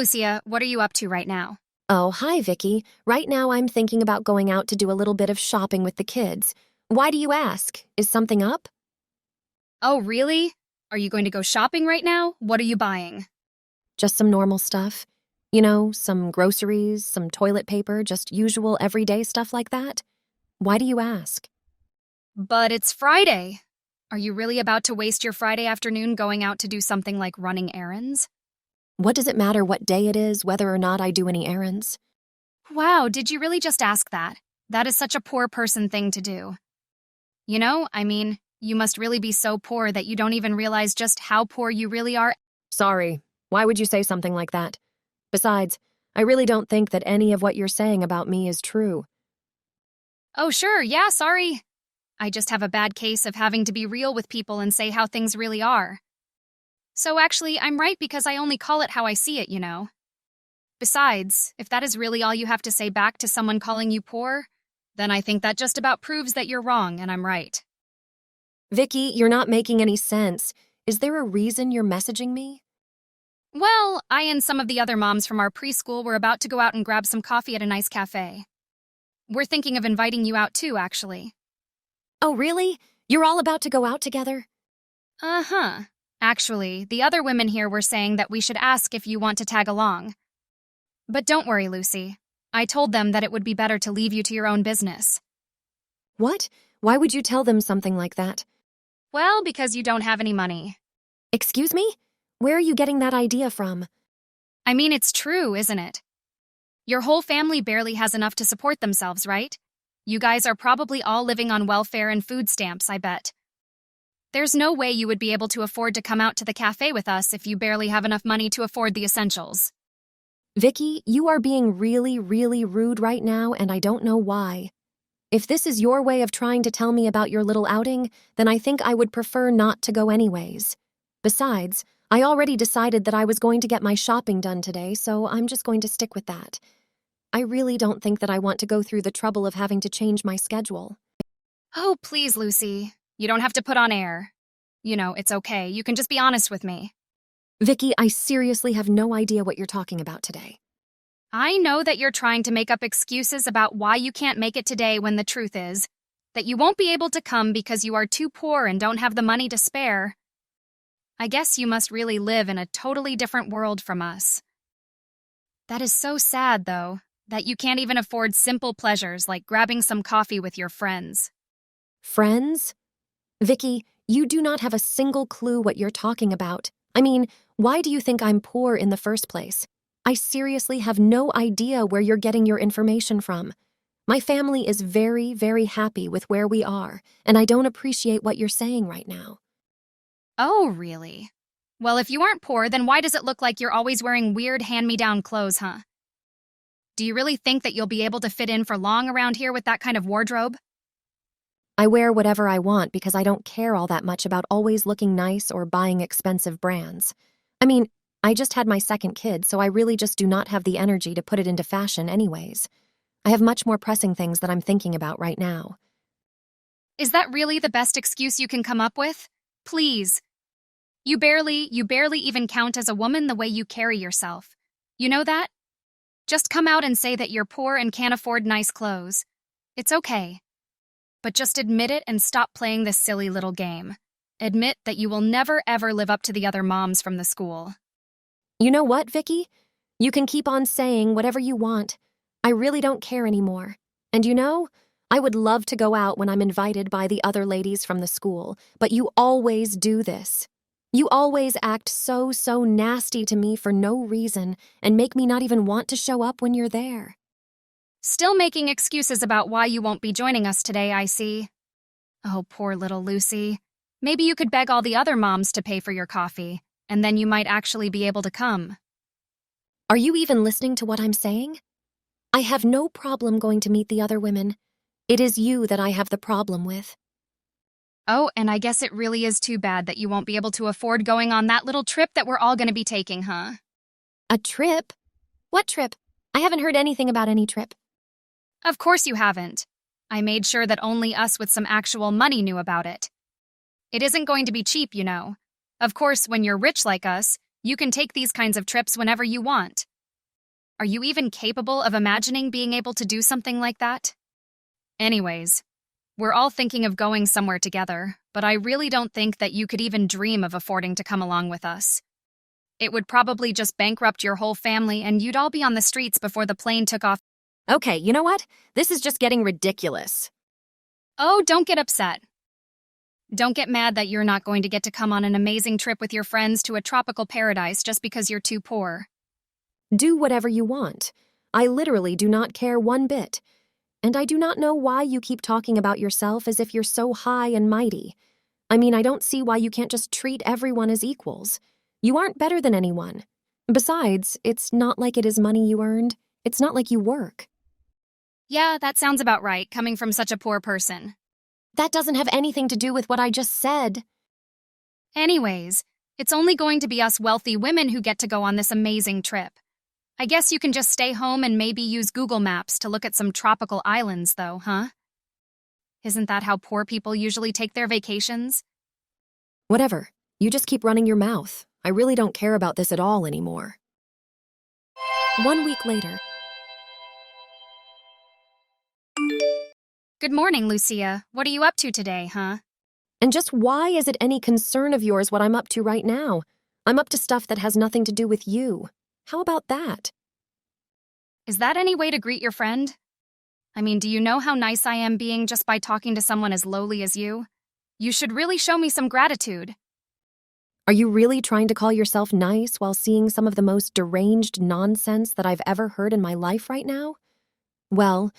Lucia, what are you up to right now? Oh, hi, Vicky. Right now I'm thinking about going out to do a little bit of shopping with the kids. Why do you ask? Is something up? Oh, really? Are you going to go shopping right now? What are you buying? Just some normal stuff. You know, some groceries, some toilet paper, just usual everyday stuff like that. Why do you ask? But it's Friday. Are you really about to waste your Friday afternoon going out to do something like running errands? What does it matter what day it is, whether or not I do any errands? Wow, did you really just ask that? That is such a poor person thing to do. You must really be so poor that you don't even realize just how poor you really are. Sorry. Why would you say something like that? Besides, I really don't think that any of what you're saying about me is true. Oh, sure, yeah, sorry. I just have a bad case of having to be real with people and say how things really are. So actually, I'm right because I only call it how I see it. Besides, if that is really all you have to say back to someone calling you poor, then I think that just about proves that you're wrong and I'm right. Vicky, you're not making any sense. Is there a reason you're messaging me? Well, I and some of the other moms from our preschool were about to go out and grab some coffee at a nice cafe. We're thinking of inviting you out too, actually. Oh, really? You're all about to go out together? Uh-huh. Actually, the other women here were saying that we should ask if you want to tag along. But don't worry, Lucy. I told them that it would be better to leave you to your own business. What? Why would you tell them something like that? Well, because you don't have any money. Excuse me? Where are you getting that idea from? I mean, it's true, isn't it? Your whole family barely has enough to support themselves, right? You guys are probably all living on welfare and food stamps, I bet. There's no way you would be able to afford to come out to the cafe with us if you barely have enough money to afford the essentials. Vicky, you are being really, really rude right now, and I don't know why. If this is your way of trying to tell me about your little outing, then I think I would prefer not to go anyways. Besides, I already decided that I was going to get my shopping done today, so I'm just going to stick with that. I really don't think that I want to go through the trouble of having to change my schedule. Oh, please, Lucy. You don't have to put on air. It's okay. You can just be honest with me. Vicky, I seriously have no idea what you're talking about today. I know that you're trying to make up excuses about why you can't make it today when the truth is that you won't be able to come because you are too poor and don't have the money to spare. I guess you must really live in a totally different world from us. That is so sad, though, that you can't even afford simple pleasures like grabbing some coffee with your friends. Friends? Vicky, you do not have a single clue what you're talking about. I mean, why do you think I'm poor in the first place? I seriously have no idea where you're getting your information from. My family is very, very happy with where we are, and I don't appreciate what you're saying right now. Oh, really? Well, if you aren't poor, then why does it look like you're always wearing weird hand-me-down clothes, huh? Do you really think that you'll be able to fit in for long around here with that kind of wardrobe? I wear whatever I want because I don't care all that much about always looking nice or buying expensive brands. I mean, I just had my second kid, so I really just do not have the energy to put it into fashion anyways. I have much more pressing things that I'm thinking about right now. Is that really the best excuse you can come up with? Please. You barely even count as a woman the way you carry yourself. You know that? Just come out and say that you're poor and can't afford nice clothes. It's okay. But just admit it and stop playing this silly little game. Admit that you will never ever live up to the other moms from the school. You know what, Vicky? You can keep on saying whatever you want. I really don't care anymore. And I would love to go out when I'm invited by the other ladies from the school, but you always do this. You always act so nasty to me for no reason and make me not even want to show up when you're there. Still making excuses about why you won't be joining us today, I see. Oh, poor little Lucy. Maybe you could beg all the other moms to pay for your coffee, and then you might actually be able to come. Are you even listening to what I'm saying? I have no problem going to meet the other women. It is you that I have the problem with. Oh, and I guess it really is too bad that you won't be able to afford going on that little trip that we're all going to be taking, huh? A trip? What trip? I haven't heard anything about any trip. Of course you haven't. I made sure that only us with some actual money knew about it. It isn't going to be cheap, you know. Of course, when you're rich like us, you can take these kinds of trips whenever you want. Are you even capable of imagining being able to do something like that? Anyways, we're all thinking of going somewhere together, but I really don't think that you could even dream of affording to come along with us. It would probably just bankrupt your whole family and you'd all be on the streets before the plane took off. Okay, you know what? This is just getting ridiculous. Oh, don't get upset. Don't get mad that you're not going to get to come on an amazing trip with your friends to a tropical paradise just because you're too poor. Do whatever you want. I literally do not care one bit. And I do not know why you keep talking about yourself as if you're so high and mighty. I mean, I don't see why you can't just treat everyone as equals. You aren't better than anyone. Besides, it's not like it is money you earned. It's not like you work. Yeah, that sounds about right, coming from such a poor person. That doesn't have anything to do with what I just said. Anyways, it's only going to be us wealthy women who get to go on this amazing trip. I guess you can just stay home and maybe use Google Maps to look at some tropical islands, though, huh? Isn't that how poor people usually take their vacations? Whatever. You just keep running your mouth. I really don't care about this at all anymore. 1 week later. Good morning, Lucia. What are you up to today, huh? And just why is it any concern of yours what I'm up to right now? I'm up to stuff that has nothing to do with you. How about that? Is that any way to greet your friend? I mean, do you know how nice I am being just by talking to someone as lowly as you? You should really show me some gratitude. Are you really trying to call yourself nice while seeing some of the most deranged nonsense that I've ever heard in my life right now? Well,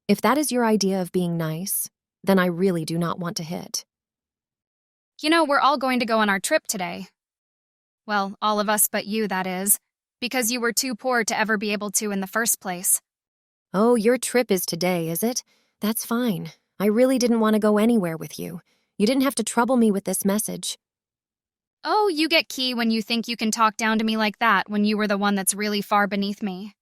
if that is your idea of being nice, then I really do not want to hit. You know, we're all going to go on our trip today. Well, all of us but you, that is, because you were too poor to ever be able to in the first place. Oh, your trip is today, is it? That's fine. I really didn't want to go anywhere with you. You didn't have to trouble me with this message. Oh, you get key when you think you can talk down to me like that when you were the one that's really far beneath me.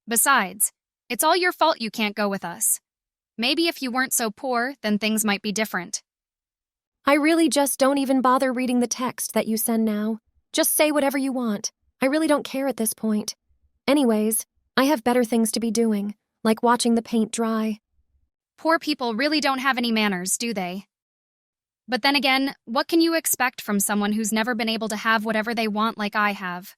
Besides, it's all your fault you can't go with us. Maybe if you weren't so poor, then things might be different. I really just don't even bother reading the text that you send now. Just say whatever you want. I really don't care at this point. Anyways, I have better things to be doing, like watching the paint dry. Poor people really don't have any manners, do they? But then again, what can you expect from someone who's never been able to have whatever they want like I have?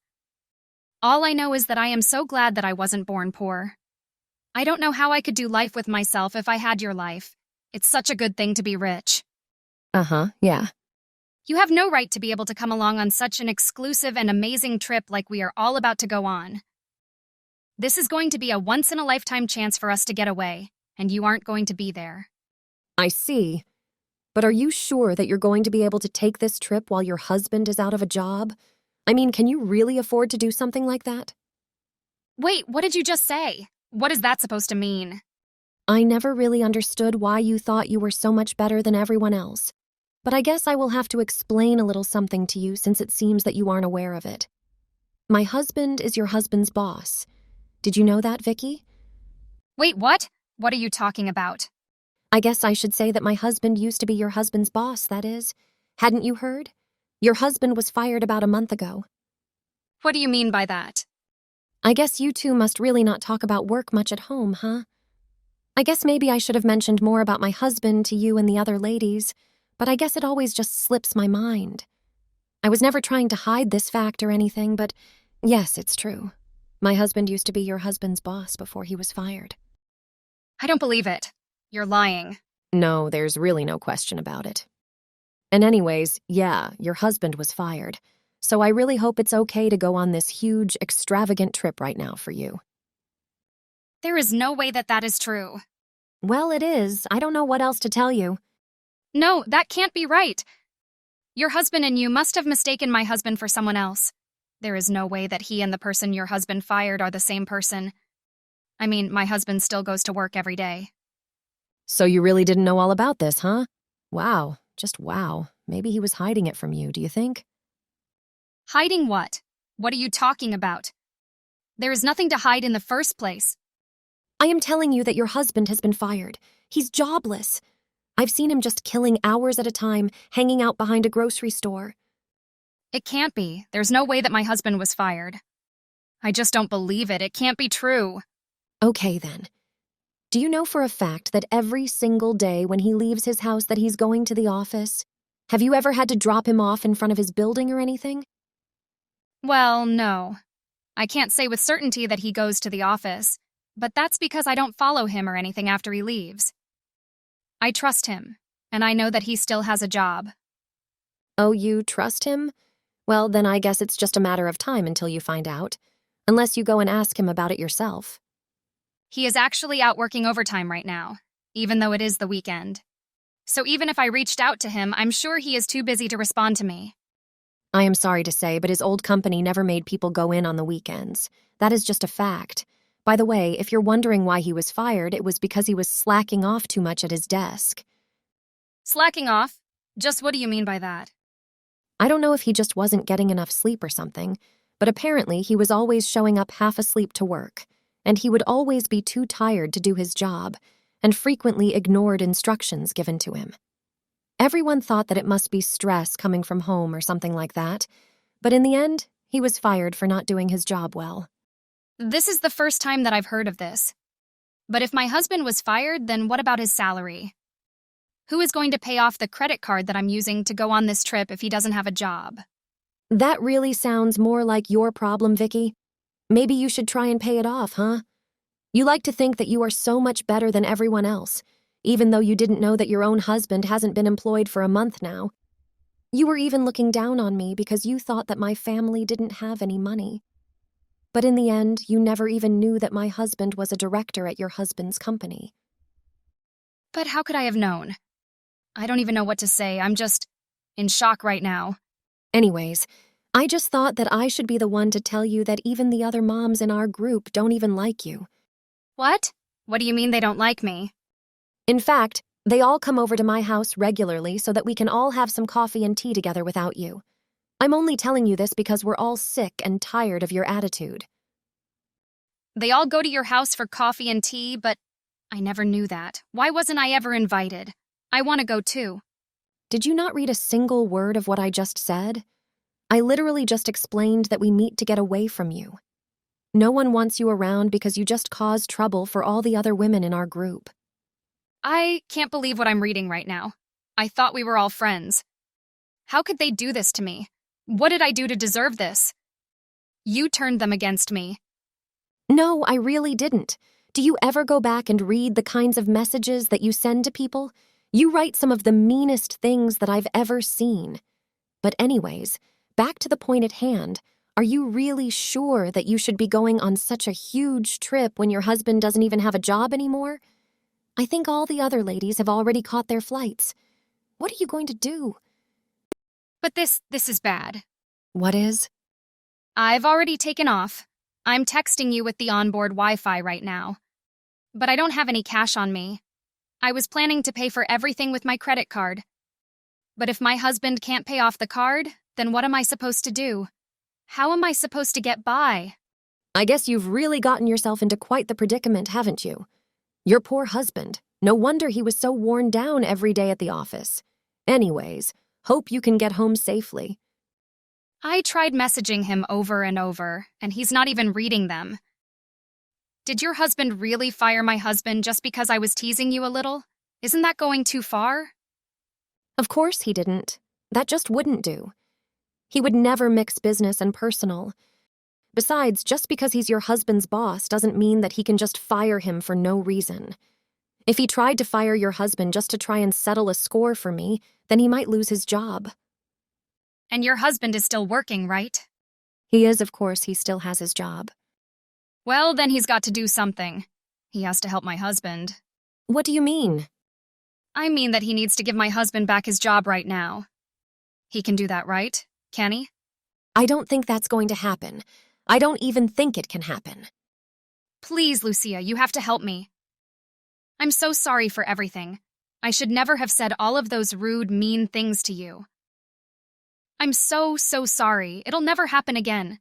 All I know is that I am so glad that I wasn't born poor. I don't know how I could do life with myself if I had your life. It's such a good thing to be rich. Yeah. You have no right to be able to come along on such an exclusive and amazing trip like we are all about to go on. This is going to be a once-in-a-lifetime chance for us to get away, and you aren't going to be there. I see. But are you sure that you're going to be able to take this trip while your husband is out of a job? I mean, can you really afford to do something like that? Wait, what did you just say? What is that supposed to mean? I never really understood why you thought you were so much better than everyone else. But I guess I will have to explain a little something to you since it seems that you aren't aware of it. My husband is your husband's boss. Did you know that, Vicky? Wait, what? What are you talking about? I guess I should say that my husband used to be your husband's boss, that is. Hadn't you heard? Your husband was fired about a month ago. What do you mean by that? I guess you two must really not talk about work much at home, huh? I guess maybe I should have mentioned more about my husband to you and the other ladies, but I guess it always just slips my mind. I was never trying to hide this fact or anything, but yes, it's true. My husband used to be your husband's boss before he was fired. I don't believe it. You're lying. No, there's really no question about it. And anyways, yeah, your husband was fired. So I really hope it's okay to go on this huge, extravagant trip right now for you. There is no way that that is true. Well, it is. I don't know what else to tell you. No, that can't be right. Your husband and you must have mistaken my husband for someone else. There is no way that he and the person your husband fired are the same person. I mean, my husband still goes to work every day. So you really didn't know all about this, huh? Wow, just wow. Maybe he was hiding it from you, do you think? Hiding what? What are you talking about? There is nothing to hide in the first place. I am telling you that your husband has been fired. He's jobless. I've seen him just killing hours at a time, hanging out behind a grocery store. It can't be. There's no way that my husband was fired. I just don't believe it. It can't be true. Okay, then. Do you know for a fact that every single day when he leaves his house that he's going to the office? Have you ever had to drop him off in front of his building or anything? Well, no. I can't say with certainty that he goes to the office, but that's because I don't follow him or anything after he leaves. I trust him, and I know that he still has a job. Oh, you trust him? Well, then I guess it's just a matter of time until you find out. Unless you go and ask him about it yourself. He is actually out working overtime right now, even though it is the weekend. So even if I reached out to him, I'm sure he is too busy to respond to me. I am sorry to say, but his old company never made people go in on the weekends. That is just a fact. By the way, if you're wondering why he was fired, it was because he was slacking off too much at his desk. Slacking off? Just what do you mean by that? I don't know if he just wasn't getting enough sleep or something, but apparently he was always showing up half asleep to work, and he would always be too tired to do his job, and frequently ignored instructions given to him. Everyone thought that it must be stress coming from home or something like that, but in the end, he was fired for not doing his job well. This is the first time that I've heard of this. But if my husband was fired, then what about his salary? Who is going to pay off the credit card that I'm using to go on this trip if he doesn't have a job? That really sounds more like your problem, Vicky. Maybe you should try and pay it off, huh? You like to think that you are so much better than everyone else, even though you didn't know that your own husband hasn't been employed for a month now. You were even looking down on me because you thought that my family didn't have any money. But in the end, you never even knew that my husband was a director at your husband's company. But how could I have known? I don't even know what to say. I'm just in shock right now. Anyways, I just thought that I should be the one to tell you that even the other moms in our group don't even like you. What? What do you mean they don't like me? In fact, they all come over to my house regularly so that we can all have some coffee and tea together without you. I'm only telling you this because we're all sick and tired of your attitude. They all go to your house for coffee and tea, but I never knew that. Why wasn't I ever invited? I want to go too. Did you not read a single word of what I just said? I literally just explained that we meet to get away from you. No one wants you around because you just cause trouble for all the other women in our group. I can't believe what I'm reading right now. I thought we were all friends. How could they do this to me? What did I do to deserve this? You turned them against me. No, I really didn't. Do you ever go back and read the kinds of messages that you send to people? You write some of the meanest things that I've ever seen. But anyways, back to the point at hand. Are you really sure that you should be going on such a huge trip when your husband doesn't even have a job anymore? I think all the other ladies have already caught their flights. What are you going to do? But this is bad. What is? I've already taken off. I'm texting you with the onboard Wi-Fi right now. But I don't have any cash on me. I was planning to pay for everything with my credit card. But if my husband can't pay off the card, then what am I supposed to do? How am I supposed to get by? I guess you've really gotten yourself into quite the predicament, haven't you? Your poor husband. No wonder he was so worn down every day at the office. Anyways, hope you can get home safely. I tried messaging him over and over, and he's not even reading them. Did your husband really fire my husband just because I was teasing you a little? Isn't that going too far? Of course he didn't. That just wouldn't do. He would never mix business and personal. Besides, just because he's your husband's boss doesn't mean that he can just fire him for no reason. If he tried to fire your husband just to try and settle a score for me, then he might lose his job. And your husband is still working, right? He is, of course, he still has his job. Well, then he's got to do something. He has to help my husband. What do you mean? I mean that he needs to give my husband back his job right now. He can do that, right? Can he? I don't think that's going to happen. I don't even think it can happen. Please, Lucia, you have to help me. I'm so sorry for everything. I should never have said all of those rude, mean things to you. I'm so sorry. It'll never happen again.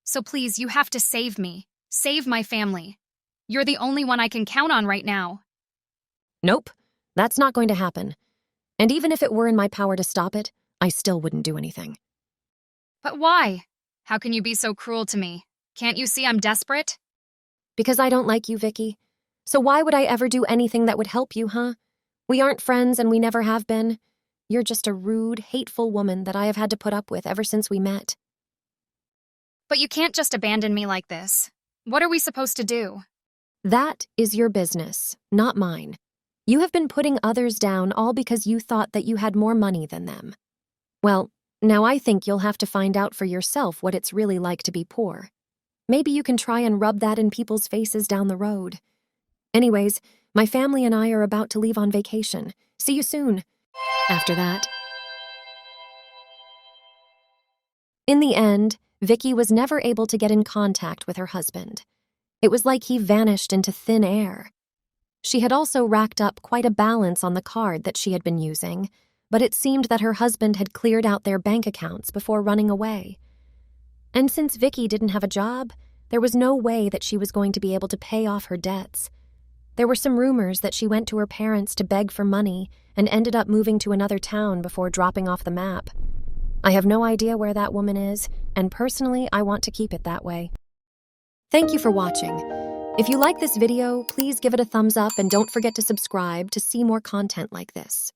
So please, you have to save me. Save my family. You're the only one I can count on right now. Nope, that's not going to happen. And even if it were in my power to stop it, I still wouldn't do anything. But why? How can you be so cruel to me? Can't you see I'm desperate? Because I don't like you, Vicky. So why would I ever do anything that would help you, huh? We aren't friends and we never have been. You're just a rude, hateful woman that I have had to put up with ever since we met. But you can't just abandon me like this. What are we supposed to do? That is your business, not mine. You have been putting others down all because you thought that you had more money than them. Well, now I think you'll have to find out for yourself what it's really like to be poor. Maybe you can try and rub that in people's faces down the road. Anyways, my family and I are about to leave on vacation. See you soon. After that. In the end, Vicky was never able to get in contact with her husband. It was like he vanished into thin air. She had also racked up quite a balance on the card that she had been using, but it seemed that her husband had cleared out their bank accounts before running away. And since Vicky didn't have a job, there was no way that she was going to be able to pay off her debts. There were some rumors that she went to her parents to beg for money and ended up moving to another town before dropping off the map. I have no idea where that woman is, and personally, I want to keep it that way. Thank you for watching. If you like this video, please give it a thumbs up and don't forget to subscribe to see more content like this.